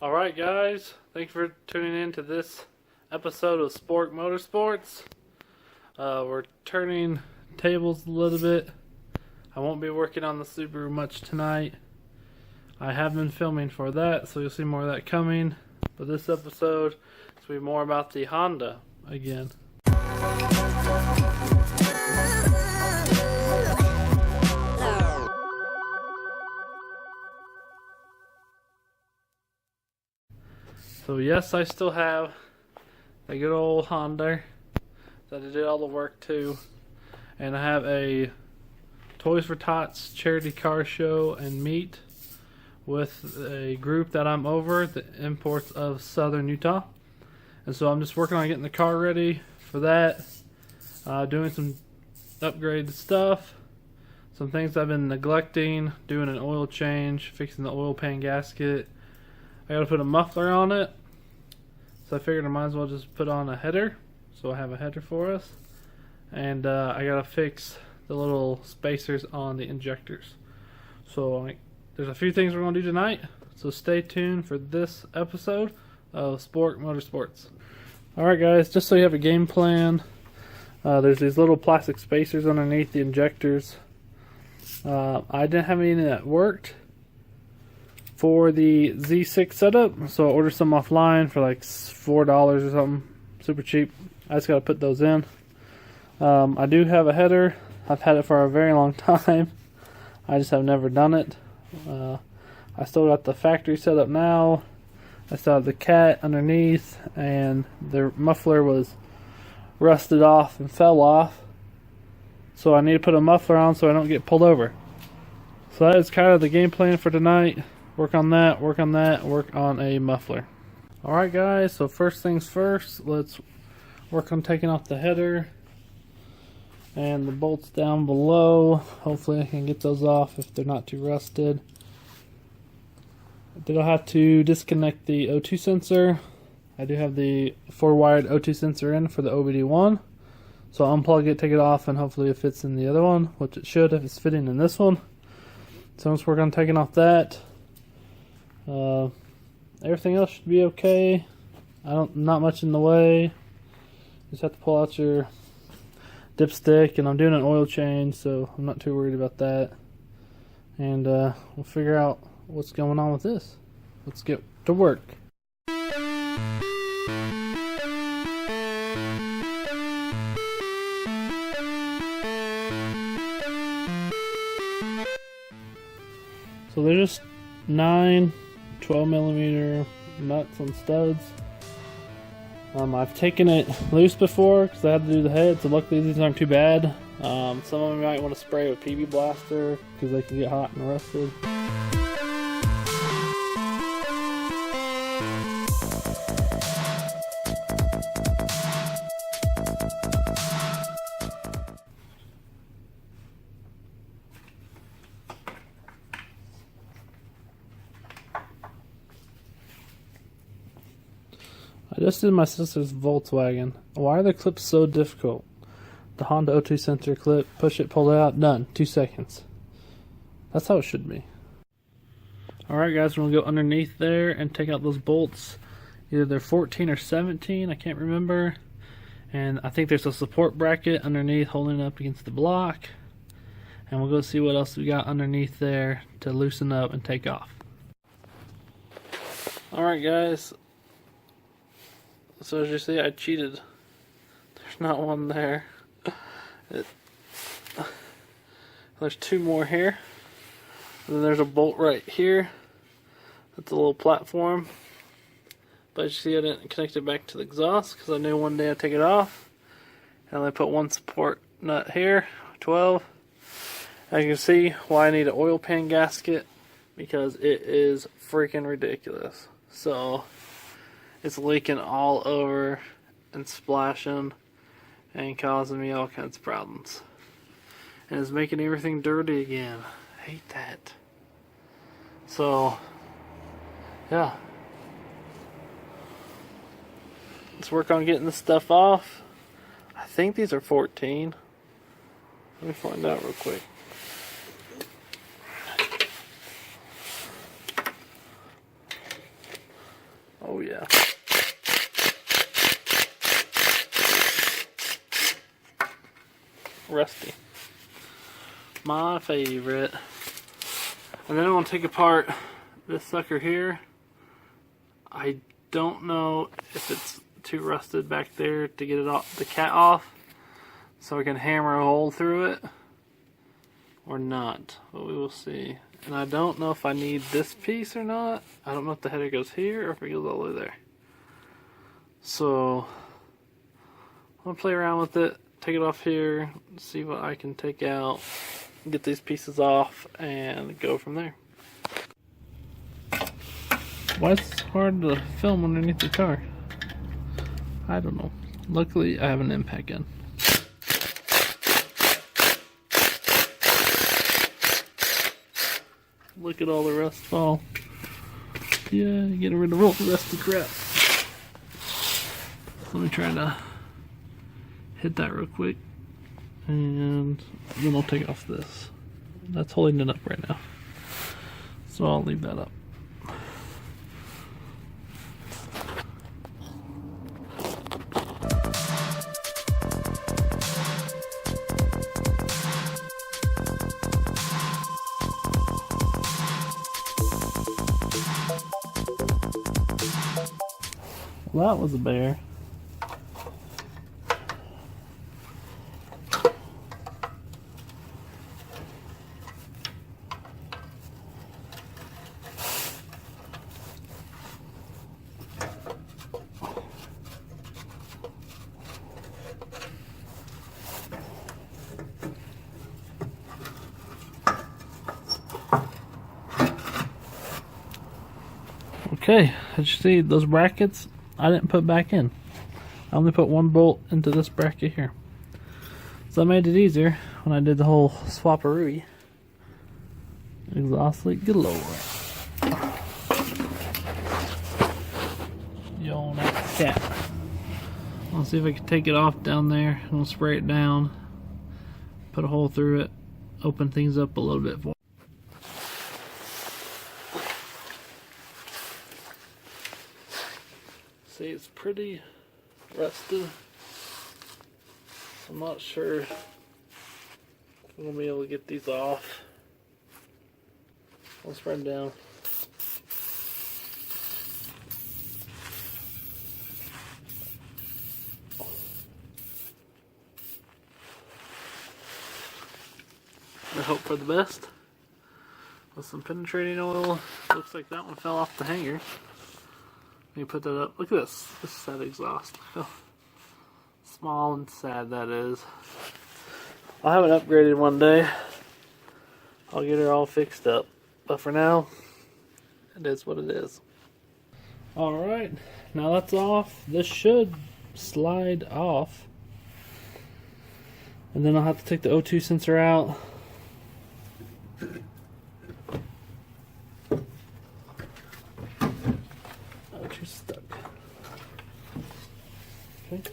Alright guys, thanks for tuning in to this episode of Spork Motorsports. We're turning tables a little bit. I won't be working on the Subaru much tonight. I have been filming for that, so you'll see more of that coming. But this episode is going to be more about the Honda again. So yes, I still have a good old Honda that I did all the work to, and I have a Toys for Tots charity car show and meet with a group that I'm over, the imports of Southern Utah, and so I'm just working on getting the car ready for that, doing some upgraded stuff, some things I've been neglecting, doing an oil change, fixing the oil pan gasket. I gotta put a muffler on it, so I figured I might as well just put on a header, so I have a header for us. And I gotta fix the little spacers on the injectors. So there's a few things we're gonna do tonight, so stay tuned for this episode of Spork Motorsports. Alright guys, just so you have a game plan, there's these little plastic spacers underneath the injectors. I didn't have any that worked for the Z6 setup, so I ordered some offline for like $4 or something, super cheap. I just gotta put those in. I do have a header. I've had it for a very long time. I just have never done it. I still got the factory set up now. I still have the cat underneath, and the muffler was rusted off and fell off, so I need to put a muffler on so I don't get pulled over. So that is kind of the game plan for tonight. Work on that, work on that, work on a muffler. Alright guys, so first things first, let's work on taking off the header and the bolts down below. Hopefully I can get those off if they're not too rusted. Then I'll have to disconnect the O2 sensor. I do have the 4-wired O2 sensor in for the OBD1. So I'll unplug it, take it off, and hopefully it fits in the other one, which it should if it's fitting in this one. So let's work on taking off that. Everything else should be okay. Not much in the way. Just have to pull out your dipstick, and I'm doing an oil change, so I'm not too worried about that. And we'll figure out what's going on with this. Let's get to work. So they're just 9 12mm nuts and studs. I've taken it loose before because I had to do the head, so luckily these aren't too bad. Some of them might want to spray with PB Blaster because they can get hot and rusted. I just did my sister's Volkswagen. Why are the clips so difficult? The Honda O2 sensor clip, push it, pull it out, done. 2 seconds. That's how it should be. Alright guys, we're going to go underneath there and take out those bolts. Either they're 14 or 17, I can't remember. And I think there's a support bracket underneath holding it up against the block. And we'll go see what else we got underneath there to loosen up and take off. Alright guys. So as you see, I cheated. There's not one there. There's 2 more here. And then there's a bolt right here. That's a little platform. But you see, I didn't connect it back to the exhaust because I knew one day I'd take it off. And I put one support nut here, 12. As you can see, why I need an oil pan gasket, because it is freaking ridiculous. So it's leaking all over and splashing and causing me all kinds of problems. And it's making everything dirty again. I hate that. So, yeah. Let's work on getting this stuff off. I think these are 14. Let me find out real quick. Oh yeah. Rusty. My favorite. And then I'm gonna take apart this sucker here. I don't know if it's too rusted back there to get it off, the cat off, so I can hammer a hole through it, or not. But we will see. And I don't know if I need this piece or not. I don't know if the header goes here or if it goes all the way there. So I'm gonna play around with it, take it off here, see what I can take out, get these pieces off, and go from there. Why is it hard to film underneath the car? I don't know. Luckily, I have an impact gun. Look at all the rust fall. Yeah, get rid of all the rusty crap. Let me try to hit that real quick. And then I'll take off this. That's holding it up right now. So I'll leave that up. Well, that was a bear. Okay, as you see, those brackets I didn't put back in. I only put one bolt into this bracket here. So that made it easier when I did the whole swap-a-roo. Exhaust leak galore. Yo, that cat. I'll see if I can take it off down there. I'm gonna spray it down, put a hole through it, open things up a little bit for. See, it's pretty rusted. I'm not sure if I'm gonna be able to get these off. I'll spray them down. I hope for the best. With some penetrating oil. Looks like that one fell off the hanger. Let me put that up. Look at this. This is sad exhaust. How small and sad that is. I'll have it upgraded one day. I'll get her all fixed up. But for now, it is what it is. Alright, now that's off. This should slide off. And then I'll have to take the O2 sensor out. O2's stuck. Okay.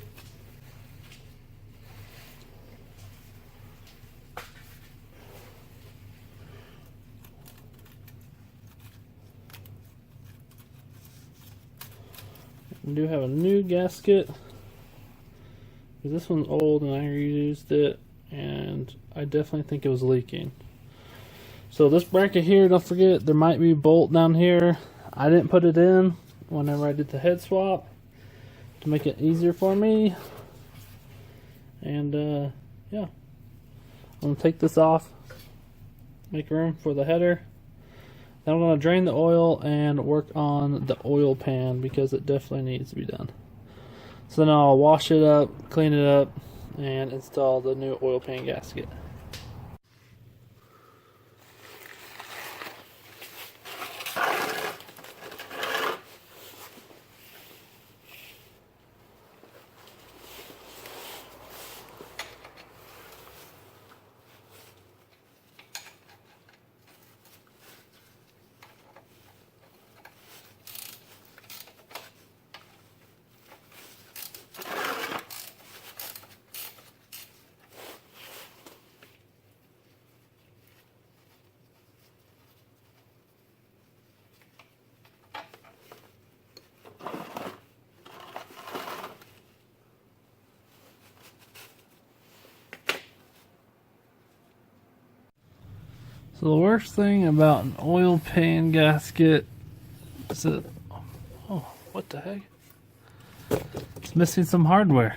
I do have a new gasket. This one's old and I reused it, and I definitely think it was leaking. So this bracket here, don't forget, there might be a bolt down here. I didn't put it in whenever I did the head swap to make it easier for me. And yeah, I'm gonna take this off, make room for the header. Then I'm gonna drain the oil and work on the oil pan because it definitely needs to be done. So then I'll wash it up, clean it up, and install the new oil pan gasket. So the worst thing about an oil pan gasket is that, oh, what the heck? It's missing some hardware.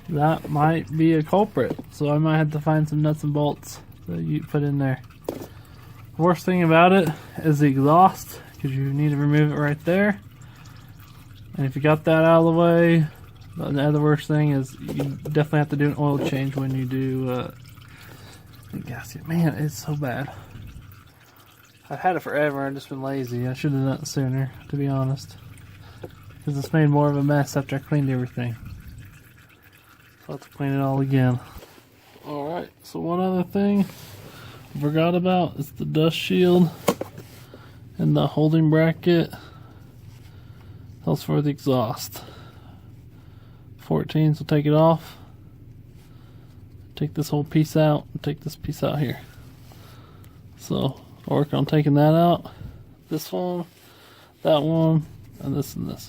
That might be a culprit, so I might have to find some nuts and bolts that you put in there. Worst thing about it is the exhaust, because you need to remove it right there. And if you got that out of the way, the other worst thing is you definitely have to do an oil change when you do the gasket. Man, it's so bad. I've had it forever and just been lazy. I should have done it sooner, to be honest, because it's made more of a mess after I cleaned everything. So I'll have to clean it all again. Alright, so one other thing I forgot about is the dust shield and the holding bracket. That's for the exhaust. 14s will take it off. Take this whole piece out and take this piece out here. So I'll work on taking that out. This one, that one, and this. And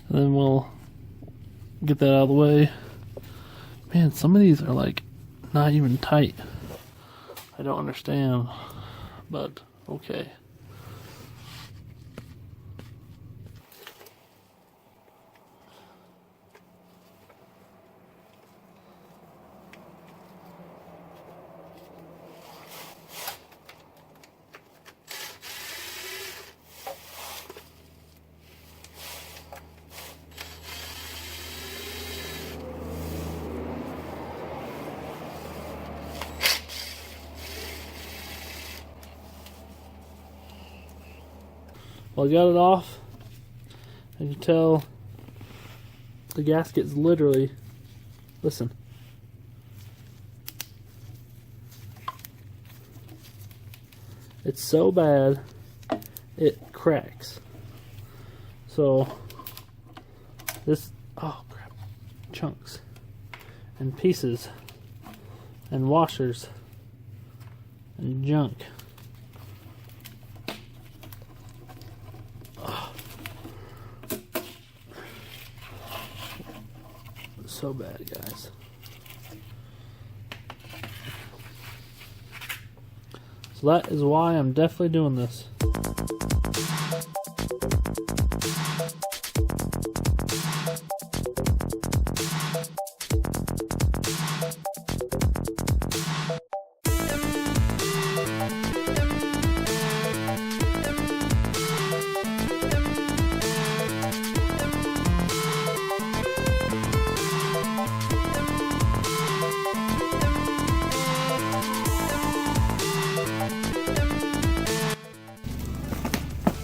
then we'll get that out of the way. Man, some of these are like not even tight. I don't understand, but okay. Well, I got it off. And you can tell the gasket's literally, listen. It's so bad, it cracks. So, this, oh crap, chunks and pieces and washers and junk. So bad, guys. So that is why I'm definitely doing this.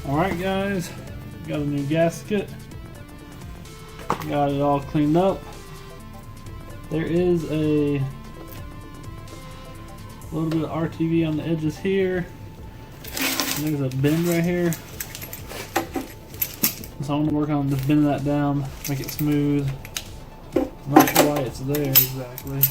Alright guys, got a new gasket, got it all cleaned up. There is a little bit of RTV on the edges here, and there's a bend right here, so I'm going to work on just bending that down, make it smooth. I'm not sure why it's there exactly.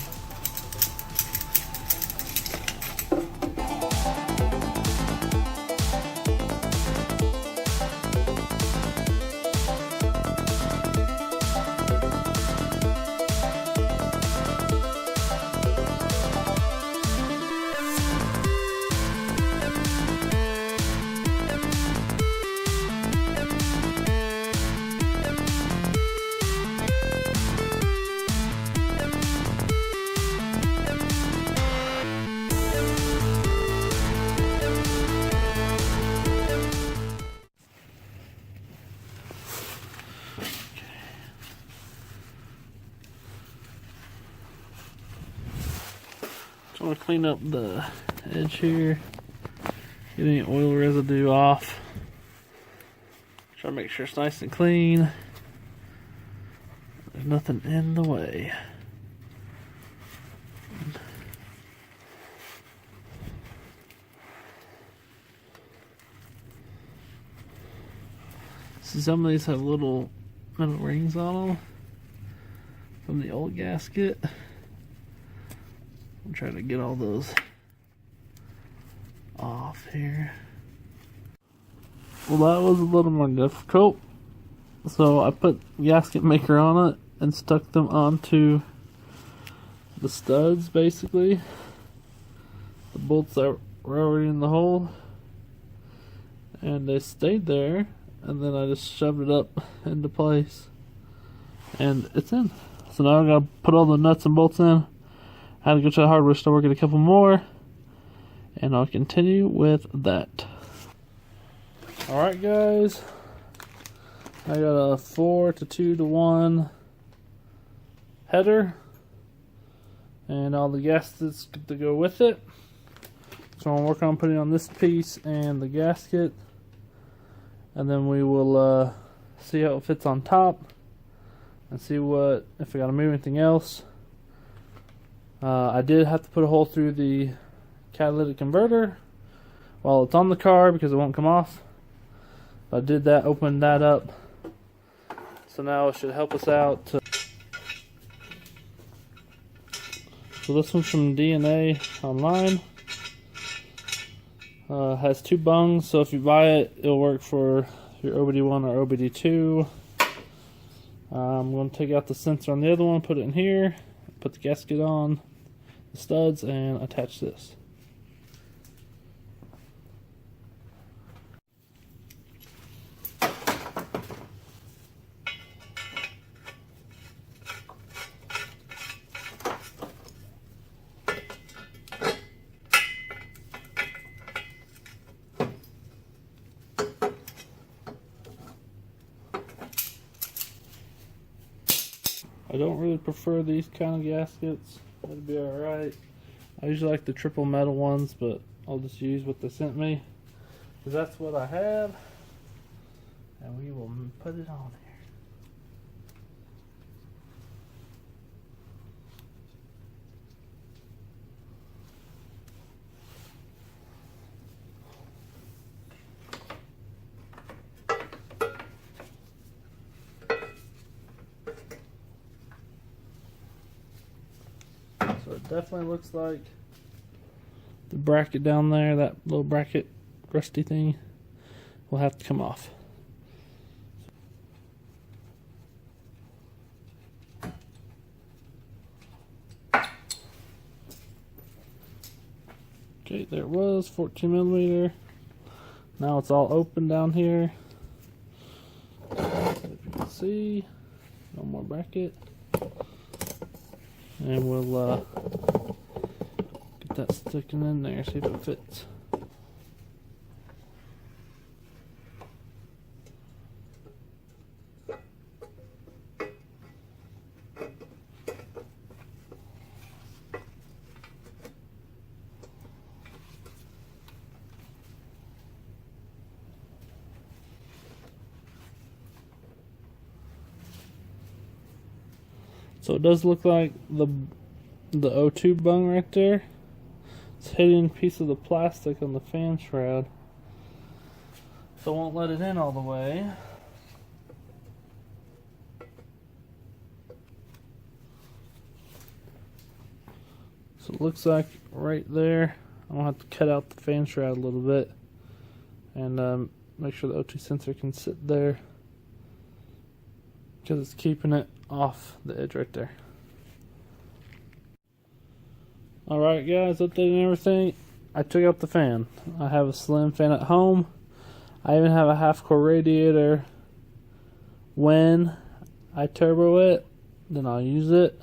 I'm going to clean up the edge here, get any oil residue off, try to make sure it's nice and clean, there's nothing in the way. See, some of these have little metal rings on them from the old gasket. I'm trying to get all those off here. Well, that was a little more difficult. So I put gasket maker on it and stuck them onto the studs basically. the bolts that were already in the hole, and they stayed there, and then I just shoved it up into place, and it's in. So now I gotta put all the nuts and bolts in. I had to go to the hardware store, get a couple more, and I'll continue with that. Alright guys, I got a 4-2-1 header and all the gaskets to go with it. So I'm working on putting on this piece and the gasket, and then we will see how it fits on top and see what, if I gotta move anything else. I did have to put a hole through the catalytic converter while it's on the car because it won't come off. I did that, opened that up, so now it should help us out. So this one's from DNA online. Has 2 bungs, so if you buy it, it'll work for your OBD1 or OBD2. I'm going to take out the sensor on the other one, put it in here, put the gasket on, the studs, and attach this. I don't really prefer these kind of gaskets. It'll be alright. I usually like the triple metal ones, but I'll just use what they sent me, because that's what I have, and we will put it on here. So it definitely looks like the bracket down there, that little bracket rusty thing, will have to come off. Okay, there it was, 14mm. Now it's all open down here. If you can see, no more bracket. And we'll get that sticking in there, see if it fits. So it does look like the O2 bung right there. It's hitting a piece of the plastic on the fan shroud, so it won't let it in all the way. So it looks like right there, I'm gonna have to cut out the fan shroud a little bit and make sure the O2 sensor can sit there, because it's keeping it off the edge right there. Alright guys, updating everything. I took out the fan. I have a slim fan at home. I even have a half-core radiator. When I turbo it, then I'll use it.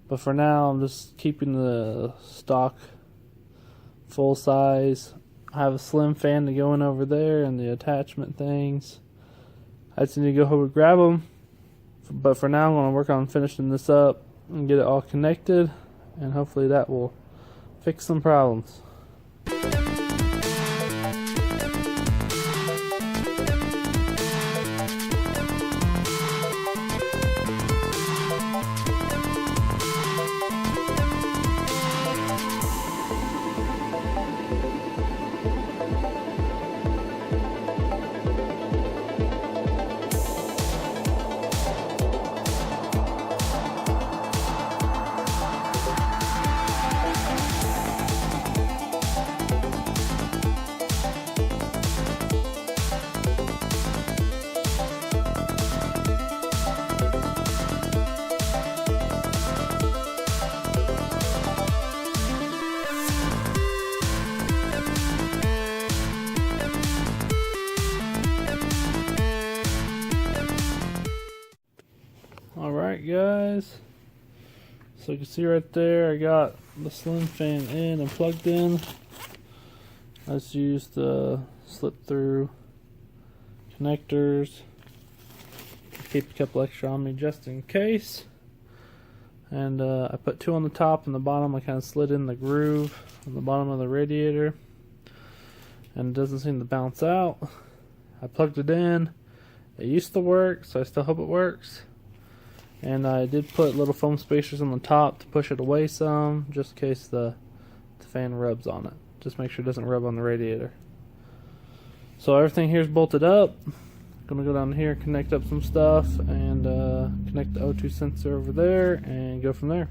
But for now, I'm just keeping the stock full size. I have a slim fan to go in over there and the attachment things. I just need to go home and grab them. But for now, I'm going to work on finishing this up and get it all connected, and hopefully that will fix some problems. Alright guys, so you can see right there I got the slim fan in and plugged in. I just used the slip through connectors. Keep a couple extra on me just in case. And I put two on the top and the bottom. I kind of slid in the groove on the bottom of the radiator, and it doesn't seem to bounce out. I plugged it in. It used to work, so I still hope it works. And I did put little foam spacers on the top to push it away some, just in case the fan rubs on it. Just make sure it doesn't rub on the radiator. So everything here is bolted up. Gonna go down here, connect up some stuff, and connect the O2 sensor over there, and go from there.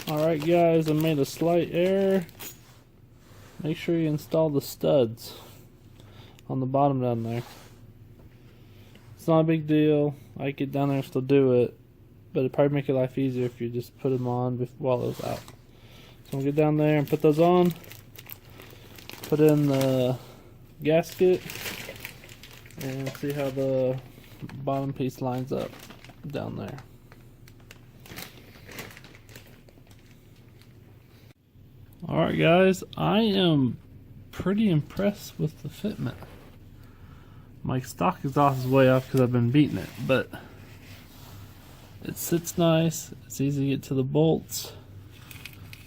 Alright guys, I made a slight error. Make sure you install the studs on the bottom down there. It's not a big deal. I could get down there and still do it, but it'd probably make your life easier if you just put them on while it was out. So I'll get down there and put those on. Put in the gasket and see how the bottom piece lines up down there. Alright guys, I am pretty impressed with the fitment. My stock exhaust is way off because I've been beating it, but it sits nice. It's easy to get to the bolts.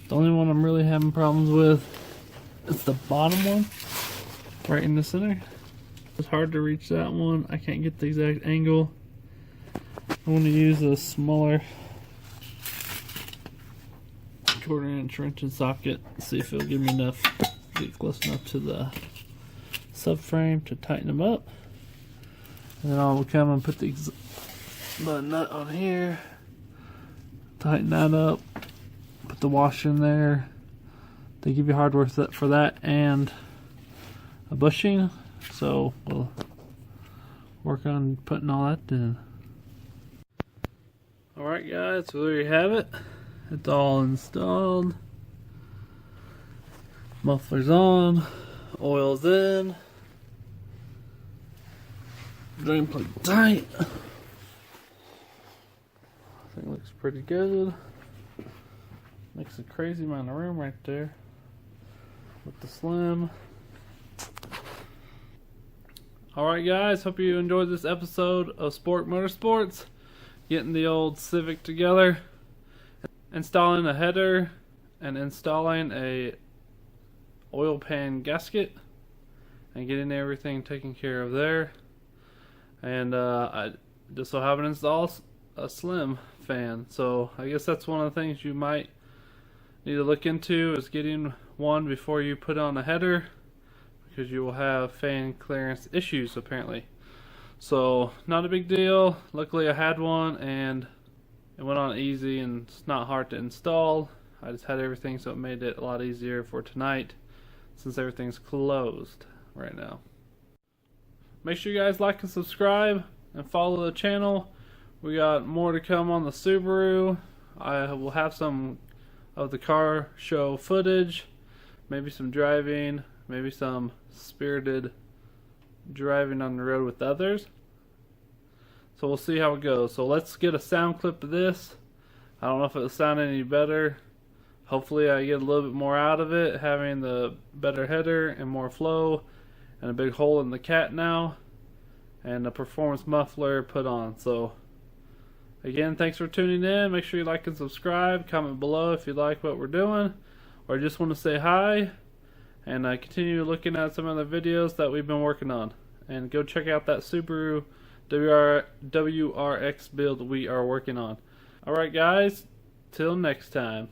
The only one I'm really having problems with is the bottom one, right in the center. It's hard to reach that one. I can't get the exact angle. I want to use a smaller 1/4" wrench socket. See if it'll give me enough, get close enough to the subframe to tighten them up. And then I'll come and put the nut on here, tighten that up, put the washer in there. They give you hardware for that and a bushing, so we'll work on putting all that in. Alright guys, so there you have it. It's all installed. Muffler's on, oil's in, drain plug tight. I think it looks pretty good. Makes a crazy amount of room right there with the slim. Alright guys, hope you enjoyed this episode of Spork Motorsports. Getting the old Civic together, installing a header, and installing a oil pan gasket, and getting everything taken care of there. And I just so happen to install a slim fan, so I guess that's one of the things you might need to look into, is getting one before you put on a header, because you will have fan clearance issues apparently. So not a big deal. Luckily I had one and it went on easy, and it's not hard to install. I just had everything, so it made it a lot easier for tonight since everything's closed right now. Make sure you guys like and subscribe and follow the channel. We got more to come on the Subaru. I will have some of the car show footage, maybe some driving, maybe some spirited driving on the road with others. So we'll see how it goes. So let's get a sound clip of this. I don't know if it'll sound any better. Hopefully I get a little bit more out of it, having the better header and more flow, and a big hole in the cat now, and a performance muffler put on. So again, thanks for tuning in. Make sure you like and subscribe. Comment below if you like what we're doing, or just want to say hi. And continue looking at some other videos that we've been working on. And go check out that Subaru WRX build we are working on. Alright guys, till next time.